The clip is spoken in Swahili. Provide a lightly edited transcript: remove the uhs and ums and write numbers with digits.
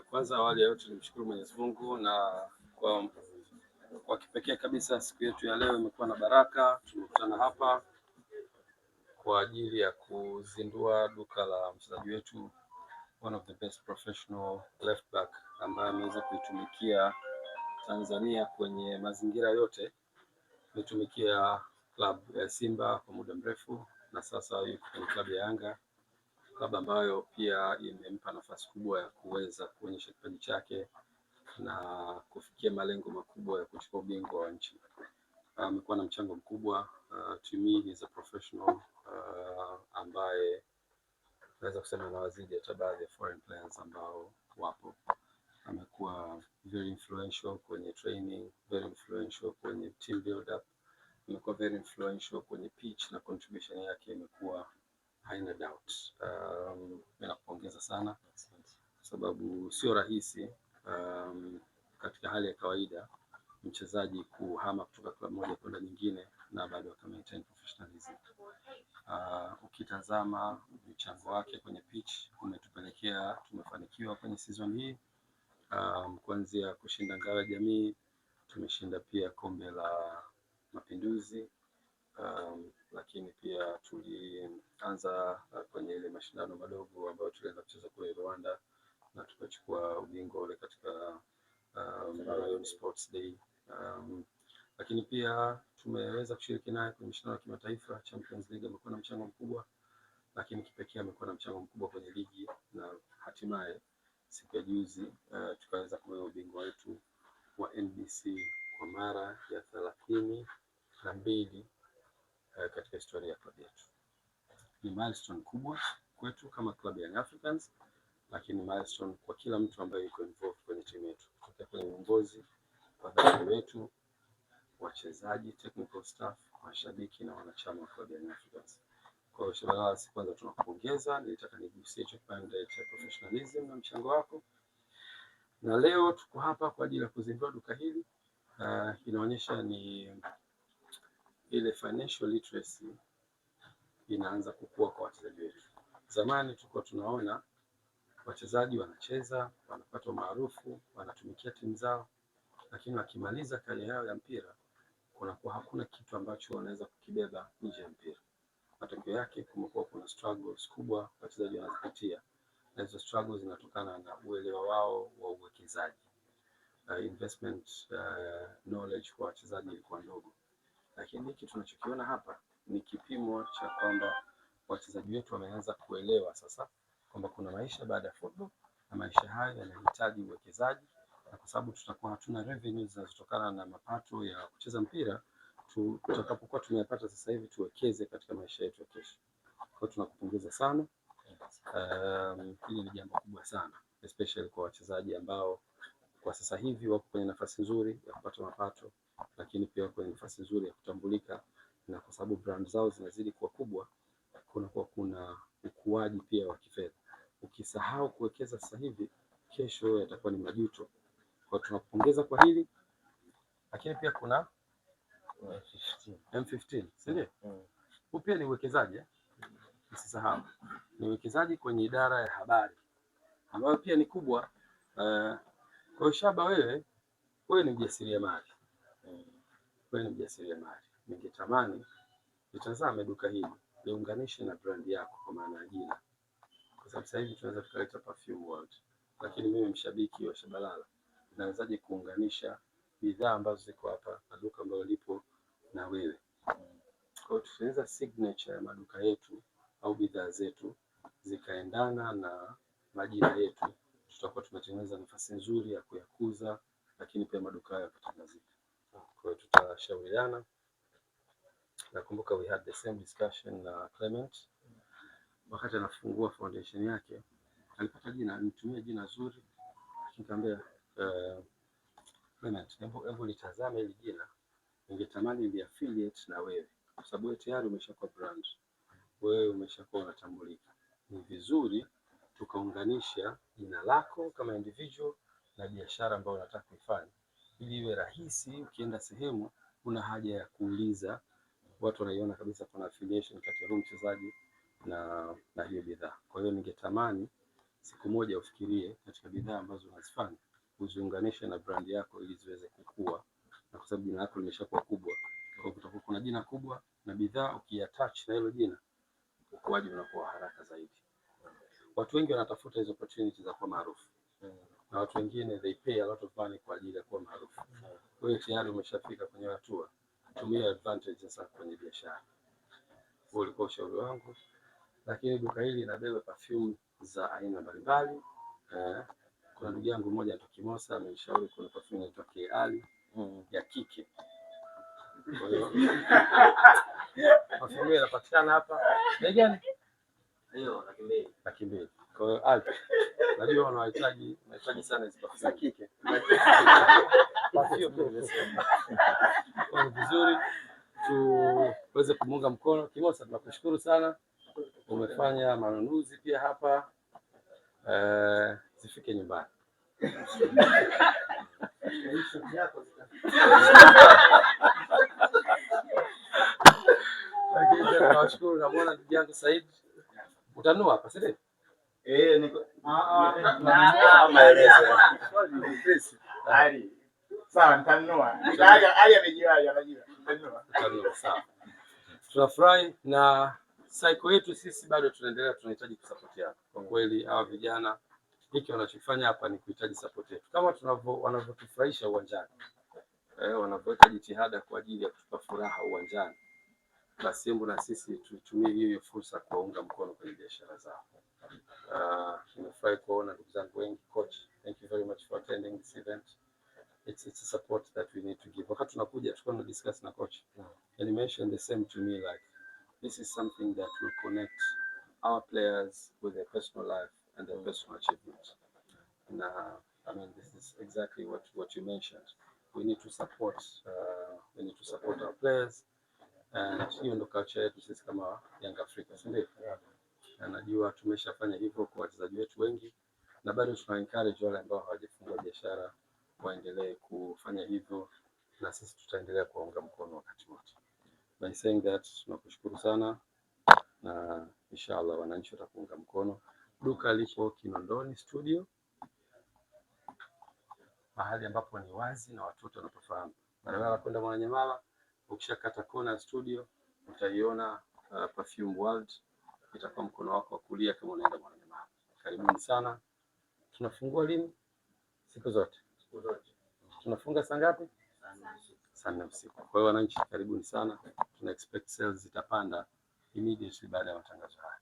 Kwanza awali ya yote nimshukuru Mwenyezi Mungu na kwa kipekee kabisa siku yetu ya leo imekuwa na baraka. Tumekutana hapa kwa ajili ya kuzindua duka la mchezaji wetu, one of the best professional left back ambaye ameweza kuitumikia Tanzania kwenye mazingira yote. Ametumikia klabu ya Simba kwa muda mrefu na sasa yuko kwenye klabu ya Yanga, klabu ambayo pia imempa nafasi kubwa ya kuweza kuonyesha kipaji chake na kufikia malengo makubwa ya kuchukua ubingwa wa nchi. Amekuwa na mchango mkubwa. To me he is a professional ambaye naweza kusema na wazidi hata baadhi ya foreign players ambao wapo. Amekuwa very influential kwenye training, very influential kwenye team build up, amekuwa very influential kwenye pitch na contribution yake imekuwa haina doubt. Ninakupongeza sana kwa sababu sio rahisi katika hali ya kawaida mchezaji kuhama kutoka klabu moja kwenda nyingine na bado aka maintain professionalism. Ukitazama mchango wake kwenye pitch umetupelekea tumefanikiwa kwenye season hii, kuanzia kushinda ngao ya jamii, tumeshinda pia kombe la Mapinduzi, lakini pia tulianza kwenye ile mashindano madogo ambayo tulienda kucheza kule Rwanda na tukachukua ubingwa ule katika Rayon Sports Day. Lakini pia tumeweza kushiriki naye kwenye mashindano ya kimataifa Champions League. Amekuwa na mchango mkubwa, lakini kipekee amekuwa na mchango mkubwa kwenye ligi na hatimaye siku ya juzi tukaweza kubeba ubingwa wetu wa NBC kwa mara ya 32 katika historia ya klabu yetu. Ni milestone kubwa kwetu kama klabu ya Young Africans, lakini milestone kwa kila mtu ambaye yuko involved kwenye timu yetu, kutoka kwenye uongozi, wadhamini wetu, wachezaji, technical staff, mashabiki na wanachama wa klabu ya Young Africans. Kwa hiyo Shabalala, kwanza tunakupongeza. Nilitaka nigusie kipande cha professionalism na mchango wako, na leo tuko hapa kwa ajili ya kuzindua duka hili. Inaonyesha ni ile financial literacy inaanza kukua kwa wachezaji wetu. Zamani tulikuwa tunaona wachezaji wanacheza, wanapata umaarufu, wanatumikia timu zao, lakini wakimaliza kari yao ya mpira kunakuwa hakuna kitu ambacho wanaweza kukibeba nje ya mpira. Matokeo yake kumekuwa kuna struggles kubwa wachezaji wanazipitia, na hizo struggles zinatokana na uelewa wao wa uwekezaji. Investment knowledge kwa wachezaji ilikuwa ndogo, lakini hiki tunachokiona hapa ni kipimo cha kwamba wachezaji wetu wameanza kuelewa sasa kwamba kuna maisha baada ya football na maisha hayo yanahitaji uwekezaji, na kwa sababu tutakuwa hatuna revenues zinazotokana na mapato ya kucheza mpira, tutakapokuwa tumeyapata sasa hivi tuwekeze katika maisha yetu ya kesho. Kwa tunakupongeza sana. Hili ni jambo kubwa sana, especially kwa wachezaji ambao kwa sasa hivi wako kwenye nafasi nzuri ya kupata mapato, lakini pia wako kwenye nafasi nzuri ya kutambulika, na kwa sababu brand zao zinazidi kuwa kubwa, kuna ukuaji pia wa kifedha. Ukisahau kuwekeza sasa hivi, kesho yatakuwa ni majuto. Kwa tunakupongeza kwa hili, lakini pia kuna M15, si ndio? Huu pia ni uwekezaji, usisahau. Ni uwekezaji kwenye idara ya habari ambayo pia ni kubwa. Kwa hiyo Shaba, wewe ni mjasiriamali. Wewe ni mjasiriamali. Ningetamani nitazame duka hili, liunganishe na brand yako kwa maana ya jina. Kwa sababu sasa hivi tunaweza tukaleta perfume world. Lakini mimi mshabiki wa Shabalala, nawezaje kuunganisha bidhaa ambazo ziko hapa na duka ambalo lipo na wewe? Kwa hiyo tutengeneza signature ya maduka yetu au bidhaa zetu zikaendana na majina yetu, tutakuwa tumetengeneza nafasi nzuri ya kuyakuza, lakini pia maduka hayo yakatangazika. Kwa hiyo tutashauriana. Nakumbuka we had the same discussion na Clement wakati anafungua foundation yake. Alipata jina, nitumie jina zuri, nikamwambia Clement, hebu litazame hili jina, ningetamani li affiliate na wewe kwa sababu wewe tayari umeshakuwa brand, wewe umeshakuwa unatambulika. Ni vizuri tukaunganisha jina lako kama individual na biashara ambayo unataka kuifanya, ili iwe rahisi ukienda sehemu una haja ya kuuliza, watu wanaiona kabisa kuna affiliation kati ya huyo mchezaji na hiyo bidhaa. Kwa hiyo ningetamani siku moja ufikirie katika bidhaa ambazo unazifanya uziunganishe na brand yako ili ziweze kukua, na kwa sababu jina lako limeshakuwa kubwa, kwa kutakuwa kuna jina kubwa na bidhaa ukiattach na hilo jina, ukuaji unakuwa haraka zaidi. Watu wengi wanatafuta hizo opportunities za kuwa maarufu, na watu wengine they pay a lot of money kwa ajili ya kuwa maarufu. Wewe tayari umeshafika kwenye hatua, tumia advantage sasa kwenye biashara. Huo ulikuwa ushauri wangu. Lakini duka hili linabeba perfume za aina mbalimbali. Kuna ndugu yangu mmoja anaitwa Kimosa amenishauri kuna perfume inaitwa K-Ali ya kike. Kwa hiyo perfume inapatikana hapa. Bei gani? Hiyo laki mbili. Kwa hiyo najua unahitaji sana hizo perfume za kike. Kwa vizuri tuweze kumunga mkono. Kimosa, tunakushukuru sana. Umefanya manunuzi pia hapa, zifike nyumbani. Tunashukuru na bwana ndugu yangu Said. Utanunua hapa sasa? Niko maelezo. Ali. Sawa, nitanunua. Ali amejiwaje, anajua. Nitanunua, sawa. Tunafurahi na cycle yetu sisi bado tunaendelea, tunahitaji kusapotiana. Kwa kweli hawa vijana hiki wanachofanya hapa ni kuhitaji support yetu. Kama wanavyotufurahisha uwanjani. Wanavyoweka jitihada kwa ajili ya kutupa furaha uwanjani. Basi hebu na sisi tutumie hiyo fursa kuwaunga mkono kwenye biashara zao. Nimefurahi kuona ndugu zangu wengi. Coach, thank you very much for attending this event. It's a support that we need to give. Wakati tunakuja tulikuwa tuna discuss na coach. And he mentioned the same to me, like this is something that will connect our players with their personal life and their personal achievements. And I mean, this is exactly what you mentioned. We need to support our players, and hiyo ndo culture yetu sisi kama Young Africans, ndio. Na najua tumeshafanya hivyo kwa wachezaji wetu wengi, na bado tuna encourage wale ambao hawajafungua biashara waendelee kufanya hivyo, na sisi tutaendelea kuwaunga mkono wakati wote. By saying that, tunakushukuru sana na inshallah wananchi watakuunga mkono. Duka lipo Kinondoni studio, mahali ambapo ni wazi na watoto wanapofahamu. Barabara kwenda Mwananyamala, ukishakata kona studio utaiona Perfume World, itakuwa mkono wako wa kulia kama unaenda Mwananyamala. Karibuni sana. Tunafungua lini? Siku zote. Tunafunga saa ngapi? Saa 4 usiku. Kwa hiyo wananchi karibuni sana. Tuna expect sales zitapanda immediately baada ya matangazo haya.